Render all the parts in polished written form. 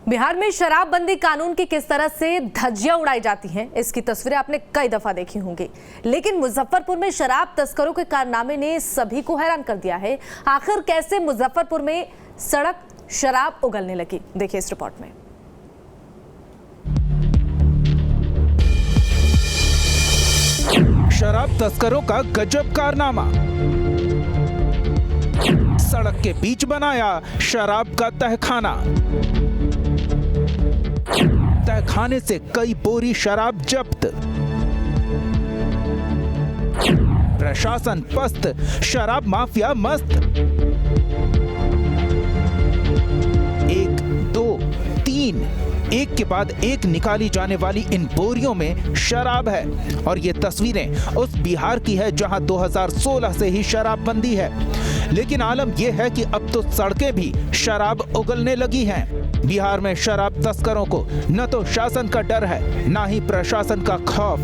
बिहार में शराबबंदी कानून की किस तरह से धज्जियां उड़ाई जाती हैं, इसकी तस्वीरें आपने कई दफा देखी होंगी। लेकिन मुजफ्फरपुर में शराब तस्करों के कारनामे ने सभी को हैरान कर दिया है। आखिर कैसे मुजफ्फरपुर में सड़क शराब उगलने लगी, देखिए इस रिपोर्ट में। शराब तस्करों का गजब कारनामा, सड़क के बीच बनाया शराब का तहखाना। तहखाने से कई बोरी शराब जब्त। प्रशासन पस्त, शराब माफिया मस्त। 1, 2, 3 एक के बाद एक निकाली जाने वाली इन बोरियों में शराब है। और ये तस्वीरें उस बिहार की है जहां 2016 से ही शराबबंदी है। लेकिन आलम यह है कि अब तो सड़कें भी शराब उगलने लगी हैं। बिहार में शराब तस्करों को न तो शासन का डर है, न ही प्रशासन का खौफ।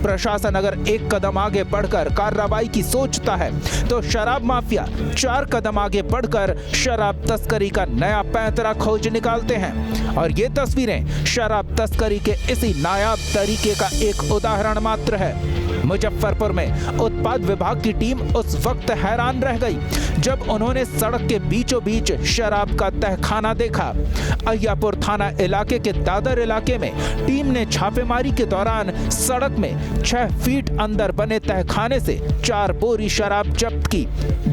प्रशासन अगर एक कदम आगे बढ़कर कार्रवाई की सोचता है तो शराब माफिया 4 कदम आगे बढ़कर शराब तस्करी का नया पैंतरा खोज निकालते हैं। और ये तस्वीरें शराब तस्करी के इसी नायाब तरीके का एक उदाहरण मात्र है। मुजफ्फरपुर में उत्पाद विभाग की टीम उस वक्त हैरान रह गई जब उन्होंने सड़क के बीचों बीच शराब का तहखाना देखा। अय्यापुर थाना इलाके के दादर इलाके में टीम ने छापेमारी के दौरान सड़क में 6 फीट अंदर बने तहखाने से 4 बोरी शराब जब्त की।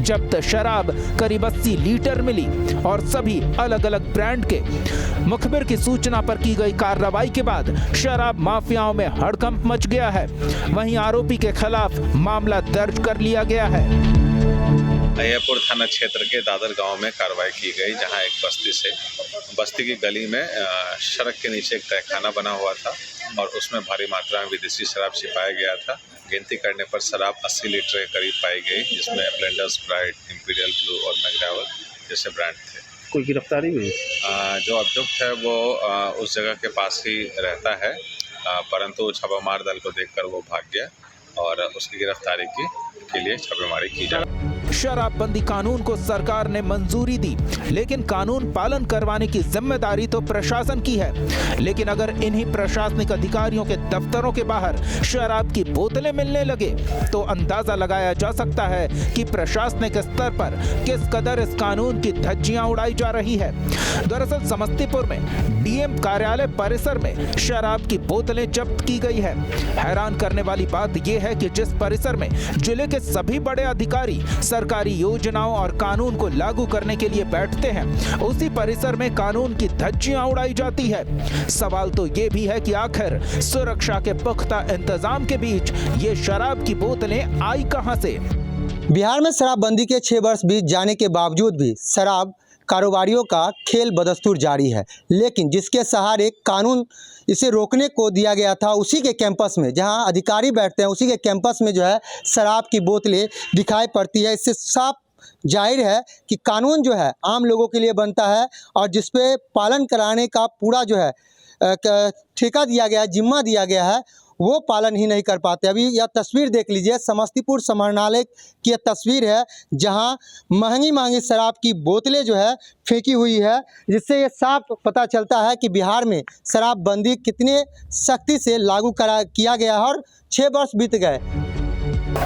जब्त शराब करीब 80 लीटर मिली और सभी अलग अलग ब्रांड के। मुखबिर की सूचना पर की गई कार्रवाई के बाद शराब माफियाओं में हड़कंप मच गया है। वहीं आरोपी के खिलाफ मामला दर्ज कर लिया गया है। अय्यापुर थाना क्षेत्र के दादर गांव में कार्रवाई की गई, जहां एक बस्ती की गली में सड़क के नीचे एक तहखाना बना हुआ था और उसमें भारी मात्रा में विदेशी शराब छिपाया गया था। गिनती करने पर शराब 80 लीटर के करीब पाई गई, जिसमें ब्लेंडर, स्प्राइट, इंपीरियल ब्लू और मैकडावल जैसे ब्रांड थे। कोई गिरफ्तारी हुई? जो अभियुक्त है वो उस जगह के पास ही रहता है, परंतु छापामार दल को देखकर वो भाग गया और उसकी गिरफ्तारी के लिए छापेमारी की जा रही है। शराबबंदी कानून को सरकार ने मंजूरी दी, लेकिन कानून पालन करवाने की जिम्मेदारी तो प्रशासन की है। लेकिन अगर इन्हीं प्रशासनिक अधिकारियों के दफ्तरों के बाहर शराब की बोतलें मिलने लगे तो अंदाजा लगाया जा सकता है कि प्रशासनिक स्तर पर किस कदर इस कानून की धज्जियां उड़ाई जा रही है। दरअसल समस्तीपुर में डीएम कार्यालय परिसर में शराब की बोतलें जब्त की गई है। हैरान करने वाली बात यह है कि जिस परिसर में जिले के सभी बड़े अधिकारी सरकारी योजनाओं और कानून को लागू करने के लिए बैठते हैं, उसी परिसर में कानून की धज्जियां उड़ाई जाती है। सवाल तो ये भी है कि आखिर सुरक्षा के पुख्ता इंतजाम के बीच ये शराब की बोतलें आई कहां से? बिहार में शराबबंदी के 6 वर्ष बीत जाने के बावजूद भी शराब कारोबारियों का खेल बदस्तूर जारी है। लेकिन जिसके सहारे कानून इसे रोकने को दिया गया था, उसी के कैंपस में जहां अधिकारी बैठते हैं, उसी के कैंपस में जो है शराब की बोतलें दिखाई पड़ती है। इससे साफ जाहिर है कि कानून जो है आम लोगों के लिए बनता है और जिस पे पालन कराने का पूरा जो है ठेका दिया गया है, जिम्मा दिया गया है, वो पालन ही नहीं कर पाते। अभी यह तस्वीर देख लीजिए, समस्तीपुर समाहरणालय की यह तस्वीर है जहां महंगी शराब की बोतलें जो है फेंकी हुई है, जिससे ये साफ पता चलता है कि बिहार में शराबबंदी कितने सख्ती से लागू किया गया है और 6 वर्ष बीत गए।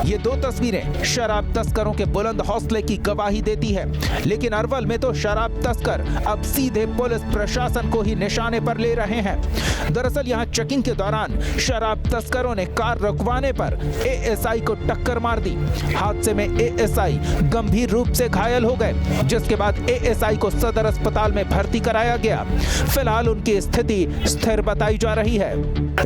ये 2 तस्वीरें शराब तस्करों के बुलंद हौसले की गवाही देती है। लेकिन अरवल में तो शराब तस्कर अब सीधे पुलिस प्रशासन को ही निशाने पर ले रहे हैं। दरअसल यहां चेकिंग के दौरान शराब तस्करों ने कार रुकवाने पर एएसआई को टक्कर मार दी। हादसे में एएसआई गंभीर रूप से घायल हो गए, जिसके बाद एएसआई को सदर अस्पताल में भर्ती कराया गया। फिलहाल उनकी स्थिति स्थिर बताई जा रही है।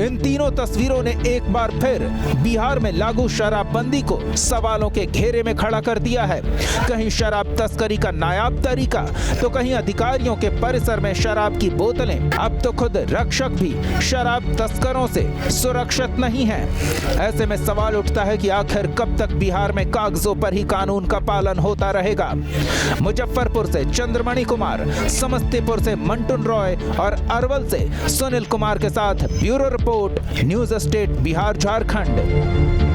इन तीनों तस्वीरों ने एक बार फिर बिहार में लागू शराबबंदी को सवालों के घेरे में खड़ा कर दिया है। कहीं शराब तस्करी का नायाब तरीका, तो कहीं अधिकारियों के परिसर में शराब की बोतलें। अब तो खुद रक्षक भी शराब तस्करों से सुरक्षित नहीं है। ऐसे में सवाल उठता है कि आखिर कब तक बिहार में कागजों पर ही कानून का पालन होता रहेगा। मुजफ्फरपुर से चंद्रमणि कुमार, समस्तीपुर से मंटुन रॉय और अरवल से सुनील कुमार के साथ bureau report, news state Bihar Jharkhand.